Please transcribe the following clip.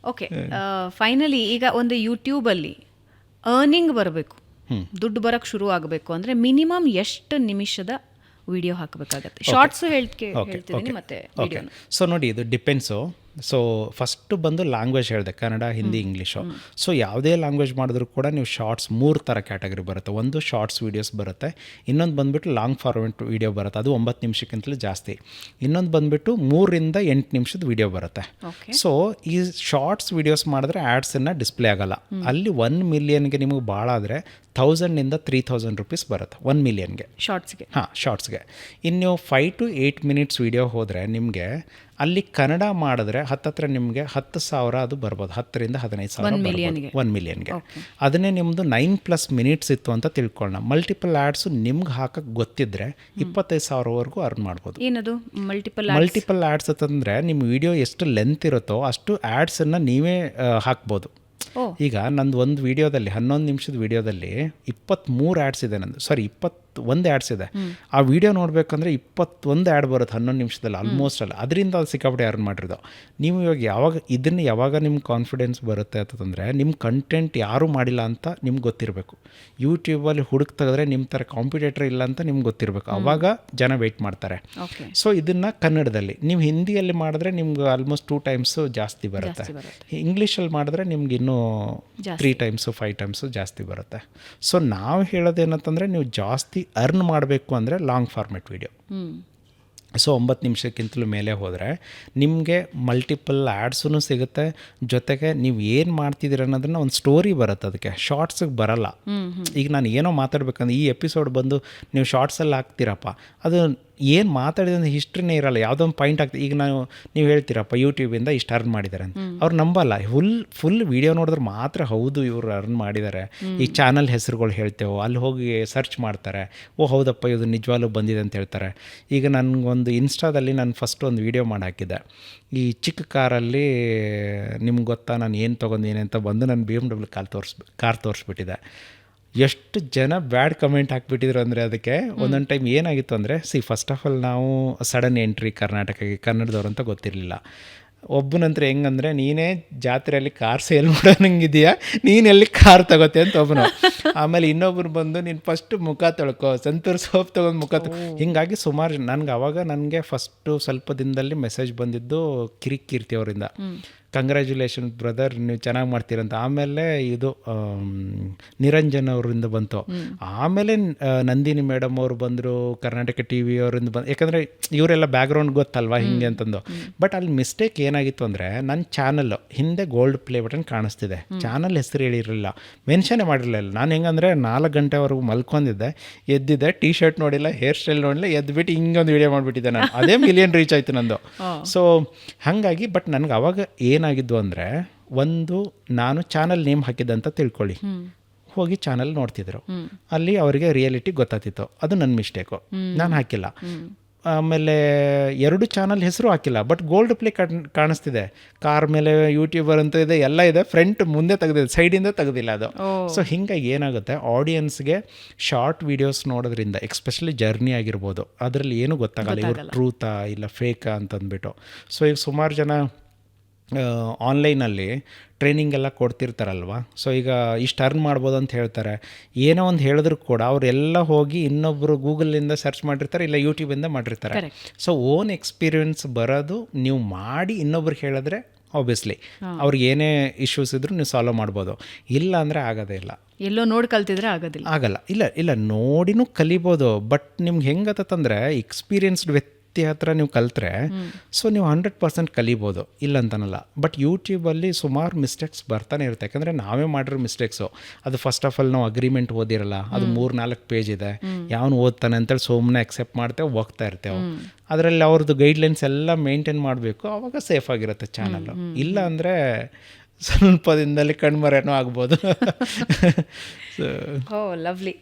Okay, finally ಈಗ ಒಂದು ಯೂಟ್ಯೂಬಲ್ಲಿ ಅರ್ನಿಂಗ್ ಬರಬೇಕು, ದುಡ್ಡು ಬರೋಕ್ಕೆ ಶುರು ಆಗಬೇಕು ಅಂದರೆ ಮಿನಿಮಮ್ ಎಷ್ಟು ನಿಮಿಷದ ವಿಡಿಯೋ ಹಾಕಬೇಕಾಗತ್ತೆ? ಶಾರ್ಟ್ಸ್ ಹೇಳ್ತಿದ್ದೀನಿ ಮತ್ತೆ ವಿಡಿಯೋ. ಸೊ ನೋಡಿ, ಇದು ಡಿಪೆಂಡ್ಸು. ಸೊ ಫಸ್ಟು ಬಂದು ಲ್ಯಾಂಗ್ವೇಜ್ ಹೇಳಿದೆ, ಕನ್ನಡ, ಹಿಂದಿ, ಇಂಗ್ಲೀಷು. ಸೊ ಯಾವುದೇ ಲ್ಯಾಂಗ್ವೇಜ್ ಮಾಡಿದ್ರು ಕೂಡ ನೀವು ಶಾರ್ಟ್ಸ್ 3 ಥರ ಕ್ಯಾಟಗರಿ ಬರುತ್ತೆ. ಒಂದು ಶಾರ್ಟ್ಸ್ ವೀಡಿಯೋಸ್ ಬರುತ್ತೆ, ಇನ್ನೊಂದು ಬಂದುಬಿಟ್ಟು ಲಾಂಗ್ ಫಾರ್ಮೆಟ್ ವೀಡಿಯೋ ಬರುತ್ತೆ, ಅದು 9 ನಿಮಿಷಕ್ಕಿಂತಲೂ ಜಾಸ್ತಿ. ಇನ್ನೊಂದು ಬಂದುಬಿಟ್ಟು 3 ರಿಂದ 8 ನಿಮಿಷದ ವೀಡಿಯೋ ಬರುತ್ತೆ. ಸೊ ಈ ಶಾರ್ಟ್ಸ್ ವೀಡಿಯೋಸ್ ಮಾಡಿದ್ರೆ ಆ್ಯಡ್ಸನ್ನು ಡಿಸ್ಪ್ಲೇ ಆಗೋಲ್ಲ. ಅಲ್ಲಿ 1 ಮಿಲಿಯನ್ಗೆ ನಿಮಗೆ ಭಾಳ ಆದರೆ 1000 ನಿಂದ 3000 ರೂಪೀಸ್ ಬರುತ್ತೆ 1 ಮಿಲಿಯನ್ಗೆ ಶಾರ್ಟ್ಸ್ಗೆ. ಶಾರ್ಟ್ಸ್ಗೆ. ಇನ್ನು 5 to 8 ಮಿನಿಟ್ಸ್ ವೀಡಿಯೋ ಹೋದರೆ ನಿಮಗೆ ಅಲ್ಲಿ ಕನ್ನಡ ಮಾಡಿದ್ರೆ ಹತ್ತತ್ರ ನಿಮಗೆ 10,000 ಅದು ಬರ್ಬೋದು, 10 ರಿಂದ 15,000 1 ಮಿಲಿಯನ್ಗೆ. ಅದನ್ನೇ ನಿಮ್ಮದು 9+ ಮಿನಿಟ್ಸ್ ಇತ್ತು ಅಂತ ತಿಳ್ಕೊಳ್ಳೋಣ. ಮಲ್ಟಿಪಲ್ ಆ್ಯಡ್ಸು ನಿಮ್ಗೆ ಹಾಕಕ್ಕೆ ಗೊತ್ತಿದ್ದರೆ 25,000ವರೆಗೂ ಅರ್ನ್ ಮಾಡ್ಬೋದು. ಏನದು ಮಲ್ಟಿಪಲ್ ಆ್ಯಡ್ಸ್ ಅಂತಂದರೆ ನಿಮ್ಮ ವಿಡಿಯೋ ಎಷ್ಟು ಲೆಂತ್ ಇರುತ್ತೋ ಅಷ್ಟು ಆ್ಯಡ್ಸನ್ನು ನೀವೇ ಹಾಕ್ಬೋದು. ಈಗ ನಂದು ಒಂದು ವೀಡಿಯೋದಲ್ಲಿ 11 ನಿಮಿಷದ ವೀಡಿಯೋದಲ್ಲಿ 23 ಆ್ಯಡ್ಸ್ ಇದೆ ನಂದು, 21 ಆ್ಯಡ್ಸ್ ಇದೆ. ಆ ವಿಡಿಯೋ ನೋಡಬೇಕಂದ್ರೆ 21 ಆ್ಯಡ್ ಬರುತ್ತೆ 11 ನಿಮಿಷದಲ್ಲಿ ಆಲ್ಮೋಸ್ಟ್ ಅಲ್ಲ. ಅದರಿಂದ ಅದು ಸಿಕ್ಕಾಪಟ್ಟೆ ಅರ್ನ್ ಮಾಡಿರೋದು. ನೀವು ಇವಾಗ ಯಾವಾಗ ನಿಮ್ಗೆ ಕಾನ್ಫಿಡೆನ್ಸ್ ಬರುತ್ತೆ ಅಂತಂದರೆ ನಿಮ್ಮ ಕಂಟೆಂಟ್ ಯಾರೂ ಮಾಡಿಲ್ಲ ಅಂತ ನಿಮ್ಗೆ ಗೊತ್ತಿರಬೇಕು. ಯೂಟ್ಯೂಬಲ್ಲಿ ಹುಡುಕ್ ತೆಗೆದ್ರೆ ನಿಮ್ಮ ಥರ ಕಾಂಪಿಟೇಟರ್ ಇಲ್ಲ ಅಂತ ನಿಮ್ಗೆ ಗೊತ್ತಿರಬೇಕು. ಆವಾಗ ಜನ ವೆಯ್ಟ್ ಮಾಡ್ತಾರೆ. ಸೊ ಇದನ್ನು ಕನ್ನಡದಲ್ಲಿ ನೀವು ಹಿಂದಿಯಲ್ಲಿ ಮಾಡಿದ್ರೆ ನಿಮ್ಗೆ ಆಲ್ಮೋಸ್ಟ್ 2 times ಜಾಸ್ತಿ ಬರುತ್ತೆ. ಇಂಗ್ಲೀಷಲ್ಲಿ ಮಾಡಿದ್ರೆ ನಿಮ್ಗೆ ಇನ್ನೂ 3 times 5 times ಜಾಸ್ತಿ ಬರುತ್ತೆ. ಸೊ ನಾವು ಹೇಳೋದೇನಂತಂದರೆ ನೀವು ಜಾಸ್ತಿ ಅರ್ನ್ ಮಾಡಬೇಕು ಅಂದರೆ ಲಾಂಗ್ ಫಾರ್ಮೆಟ್ ವೀಡಿಯೋ. ಸೊ 9 ನಿಮಿಷಕ್ಕಿಂತಲೂ ಮೇಲೆ ಹೋದರೆ ನಿಮಗೆ ಮಲ್ಟಿಪಲ್ ಆ್ಯಡ್ಸೂ ಸಿಗುತ್ತೆ, ಜೊತೆಗೆ ನೀವು ಏನು ಮಾಡ್ತಿದ್ದೀರ ಅನ್ನೋದನ್ನ ಒಂದು ಸ್ಟೋರಿ ಬರುತ್ತೆ. ಅದಕ್ಕೆ ಶಾರ್ಟ್ಸಿಗೆ ಬರಲ್ಲ. ಈಗ ನಾನು ಏನೋ ಮಾತಾಡ್ಬೇಕಂದ್ರೆ ಈ ಎಪಿಸೋಡ್ ಬಂದು ನೀವು ಶಾರ್ಟ್ಸಲ್ಲಿ ಹಾಕ್ತೀರಪ್ಪ, ಅದು ಏನು ಮಾತಾಡಿದ್ರೆ ಹಿಸ್ಟ್ರಿನೇ ಇರಲ್ಲ, ಯಾವುದೋ ಒಂದು ಪಾಯಿಂಟ್ ಆಗ್ತದೆ. ಈಗ ನೀವು ಹೇಳ್ತೀರಪ್ಪ ಯೂಟ್ಯೂಬಿಂದ ಇಷ್ಟು ಅರ್ನ್ ಮಾಡಿದ್ದಾರೆ ಅಂತ, ಅವ್ರು ನಂಬಲ್ಲ. ಫುಲ್ ವೀಡಿಯೋ ನೋಡಿದ್ರೆ ಮಾತ್ರ ಹೌದು ಇವರು ಅರ್ನ್ ಮಾಡಿದ್ದಾರೆ. ಈ ಚಾನಲ್ ಹೆಸರುಗಳು ಹೇಳ್ತೇವೆ, ಅಲ್ಲಿ ಹೋಗಿ ಸರ್ಚ್ ಮಾಡ್ತಾರೆ, ಓ ಹೌದಪ್ಪ ಇದು ನಿಜವಾಗ್ಲೂ ಬಂದಿದೆ ಅಂತ ಹೇಳ್ತಾರೆ. ಈಗ ನನಗೊಂದು ಇನ್ಸ್ಟಾದಲ್ಲಿ ನಾನು ಫಸ್ಟ್ ಒಂದು ವೀಡಿಯೋ ಮಾಡಿ ಹಾಕಿದ್ದೆ. ಈ ಚಿಕ್ಕ ಕಾರಲ್ಲಿ ನಿಮ್ಗೆ ಗೊತ್ತಾ ನಾನು ಏನು ತೊಗೊಂಡಿನಿ ಅಂತ ಬಂದು ನಾನು BMW ಕಾರ್ ತೋರಿಸ್ಬಿಟ್ಟಿದೆ. ಎಷ್ಟು ಜನ ಬ್ಯಾಡ್ ಕಮೆಂಟ್ ಹಾಕ್ಬಿಟ್ಟಿದ್ರು ಅಂದರೆ ಅದಕ್ಕೆ ಒಂದೊಂದು ಟೈಮ್ ಏನಾಗಿತ್ತು ಅಂದರೆ, ಫಸ್ಟ್ ಆಫ್ ಆಲ್ ನಾವು ಸಡನ್ ಎಂಟ್ರಿ ಕರ್ನಾಟಕಕ್ಕೆ, ಕನ್ನಡದವ್ರು ಅಂತ ಗೊತ್ತಿರಲಿಲ್ಲ. ಒಬ್ಬನಂತರ ಹೆಂಗಂದರೆ ನೀನೇ ಜಾತ್ರೆಯಲ್ಲಿ ಕಾರ್ ಸೇಲ್ ಮಾಡೋಂಗಿದೆಯಾ, ನೀನು ಎಲ್ಲಿ ಕಾರ್ ತಗೋತೆ ಅಂತ ಒಬ್ಬನು. ಆಮೇಲೆ ಇನ್ನೊಬ್ಬರು ಬಂದು ನೀನು ಫಸ್ಟ್ ಮುಖ ತೊಳ್ಕೊ, ಸಂತೂರ್ ಸೋಪ್ ತೊಗೊಂಡು ಮುಖ ಹೀಗಾಗಿ ಸುಮಾರು ನನಗೆ ಫಸ್ಟು ಸ್ವಲ್ಪ ದಿನದಲ್ಲಿ ಮೆಸೇಜ್ ಬಂದಿದ್ದು ಕಿರಿಕೀರ್ತಿ ಅವರಿಂದ, ಕಂಗ್ರ್ಯಾಚುಲೇಷನ್ ಬ್ರದರ್ ನೀವು ಚೆನ್ನಾಗಿ ಮಾಡ್ತೀರಂತ. ಆಮೇಲೆ ಇದು ನಿರಂಜನ್ ಅವರಿಂದ ಬಂತು. ಆಮೇಲೆ ನಂದಿನಿ ಮೇಡಮ್ ಅವರು ಬಂದರು, ಕರ್ನಾಟಕ TV ಅವರಿಂದ ಬಂದು, ಯಾಕಂದರೆ ಇವರೆಲ್ಲ ಬ್ಯಾಕ್ಗ್ರೌಂಡ್ ಗೊತ್ತಲ್ವಾ ಹಿಂಗೆ ಅಂತಂದು. ಬಟ್ ಅಲ್ಲಿ ಮಿಸ್ಟೇಕ್ ಏನಾಗಿತ್ತು ಅಂದರೆ ನನ್ನ ಚಾನಲ್ ಹಿಂದೆ ಗೋಲ್ಡ್ ಪ್ಲೇ ಬಟನ್ ಕಾಣಿಸ್ತಿದೆ, ಚಾನಲ್ ಹೆಸರು ಹೇಳಿರಲಿಲ್ಲ, ಮೆನ್ಷನ್ನೇ ಮಾಡಿರಲಿಲ್ಲ. ನಾನು ಹೆಂಗಂದರೆ 4 ಗಂಟೆವರೆಗೂ ಮಲ್ಕೊಂಡಿದ್ದೆ, ಎದ್ದಿದ್ದೆ, ಟೀ ಶರ್ಟ್ ನೋಡಿಲ್ಲ, ಹೇರ್ ಸ್ಟೈಲ್ ನೋಡಿಲ್ಲ, ಎದ್ಬಿಟ್ಟು ಹಿಂಗೊಂದು ವೀಡಿಯೋ ಮಾಡಿಬಿಟ್ಟಿದ್ದೆ ನಾನು. ಅದೇ ಮಿಲಿಯನ್ ರೀಚ್ ಆಯಿತು ನಂದು. ಸೊ ಹಾಗಾಗಿ ಬಟ್ ನನಗೆ ಅವಾಗ ಏನಾಗಿದ್ದು ಅಂದರೆ, ಒಂದು ನಾನು ಚಾನಲ್ ನೇಮ್ ಹಾಕಿದ್ದಂತ ತಿಳ್ಕೊಳ್ಳಿ, ಹೋಗಿ ಚಾನಲ್ ನೋಡ್ತಿದ್ರು, ಅಲ್ಲಿ ಅವರಿಗೆ ರಿಯಾಲಿಟಿ ಗೊತ್ತಾಗ್ತಿತ್ತು. ಅದು ನನ್ನ ಮಿಸ್ಟೇಕು, ನಾನು ಹಾಕಿಲ್ಲ. ಆಮೇಲೆ 2 ಚಾನಲ್ ಹೆಸರು ಹಾಕಿಲ್ಲ, ಬಟ್ ಗೋಲ್ಡ್ ಪ್ಲೇ ಕಾಣಿಸ್ತಿದೆ. ಕಾರ್ ಮೇಲೆ ಯೂಟ್ಯೂಬರ್ ಅಂತ ಇದೆ, ಎಲ್ಲ ಇದೆ, ಫ್ರಂಟ್ ಮುಂದೆ ತೆಗೆದಿದೆ, ಸೈಡಿಂದ ತೆಗೆದಿಲ್ಲ ಅದು. ಸೊ ಹಿಂಗಾಗಿ ಏನಾಗುತ್ತೆ, ಆಡಿಯನ್ಸ್ಗೆ ಶಾರ್ಟ್ ವೀಡಿಯೋಸ್ ನೋಡೋದ್ರಿಂದ, ಎಕ್ಸ್ಪೆಷಲಿ ಜರ್ನಿ ಆಗಿರ್ಬೋದು, ಅದರಲ್ಲಿ ಏನೂ ಗೊತ್ತಾಗಲ್ಲ ಇವ್ರು ಟ್ರೂತಾ ಇಲ್ಲ ಫೇಕಾ ಅಂತಂದ್ಬಿಟ್ಟು. ಸೊ ಈಗ ಸುಮಾರು ಜನ ಆನ್ಲೈನಲ್ಲಿ ಟ್ರೈನಿಂಗ್ ಎಲ್ಲ ಕೊಡ್ತಿರ್ತಾರಲ್ವ. ಸೊ ಈಗ ಇಷ್ಟು ಅರ್ನ್ ಮಾಡ್ಬೋದು ಅಂತ ಹೇಳ್ತಾರೆ. ಏನೋ ಒಂದು ಹೇಳಿದ್ರು ಕೂಡ ಅವರೆಲ್ಲ ಹೋಗಿ ಇನ್ನೊಬ್ಬರು ಗೂಗಲಿಂದ ಸರ್ಚ್ ಮಾಡಿರ್ತಾರೆ, ಇಲ್ಲ ಯೂಟ್ಯೂಬಿಂದ ಮಾಡಿರ್ತಾರೆ. ಸೊ ಓನ್ ಎಕ್ಸ್ಪೀರಿಯನ್ಸ್ ಬರೋದು ನೀವು ಮಾಡಿ ಇನ್ನೊಬ್ರಿಗೆ ಹೇಳಿದ್ರೆ ಆಬ್ವಿಯಸ್ಲಿ ಅವ್ರಿಗೆ ಏನೇ ಇಶ್ಯೂಸ್ ಇದ್ರೂ ನೀವು ಸಾಲ್ವ್ ಮಾಡ್ಬೋದು. ಇಲ್ಲ ಅಂದರೆ ಆಗೋದೇ ಇಲ್ಲ. ಎಲ್ಲೋ ನೋಡಿ ಕಲ್ತಿದ್ರೆ ಆಗಲ್ಲ. ಇಲ್ಲ ನೋಡಿನೂ ಕಲಿಬೋದು. ಬಟ್ ನಿಮ್ಗೆ ಹೆಂಗತ್ತಂದರೆ ಎಕ್ಸ್ಪೀರಿಯನ್ಸ್ಡ್ ವ್ಯಕ್ತಿ ಹತ್ರ ನೀವು ಕಲ್ತ್ರೆ ಸೊ ನೀವು 100% ಕಲಿಬೋದು, ಇಲ್ಲ ಅಂತನಲ್ಲ. ಬಟ್ ಯೂಟ್ಯೂಬಲ್ಲಿ ಸುಮಾರು ಮಿಸ್ಟೇಕ್ಸ್ ಬರ್ತಾನೆ ಇರುತ್ತೆ, ಯಾಕಂದರೆ ನಾವೇ ಮಾಡಿರೋ ಮಿಸ್ಟೇಕ್ಸು. ಅದು ಫಸ್ಟ್ ಆಫ್ ಆಲ್ ನಾವು ಅಗ್ರಿಮೆಂಟ್ ಓದಿರಲ್ಲ, ಅದು 3-4 ಪೇಜ್ ಇದೆ, ಯಾವನು ಓದ್ತಾನೆ ಅಂತೇಳಿ ಸುಮ್ಮನೆ ಅಕ್ಸೆಪ್ಟ್ ಮಾಡ್ತೇವೆ, ಹೋಗ್ತಾ ಇರ್ತೇವೆ. ಅದರಲ್ಲಿ ಅವ್ರದ್ದು ಗೈಡ್ಲೈನ್ಸ್ ಎಲ್ಲ ಮೇಂಟೈನ್ ಮಾಡಬೇಕು, ಆವಾಗ ಸೇಫ್ ಆಗಿರುತ್ತೆ ಚಾನಲ್ಲು. ಇಲ್ಲ ಅಂದರೆ ಸ್ವಲ್ಪ ದಿನದಲ್ಲಿ ಕಣ್ಮರೆನೂ ಆಗ್ಬೋದು. ಲವ್ಲಿ.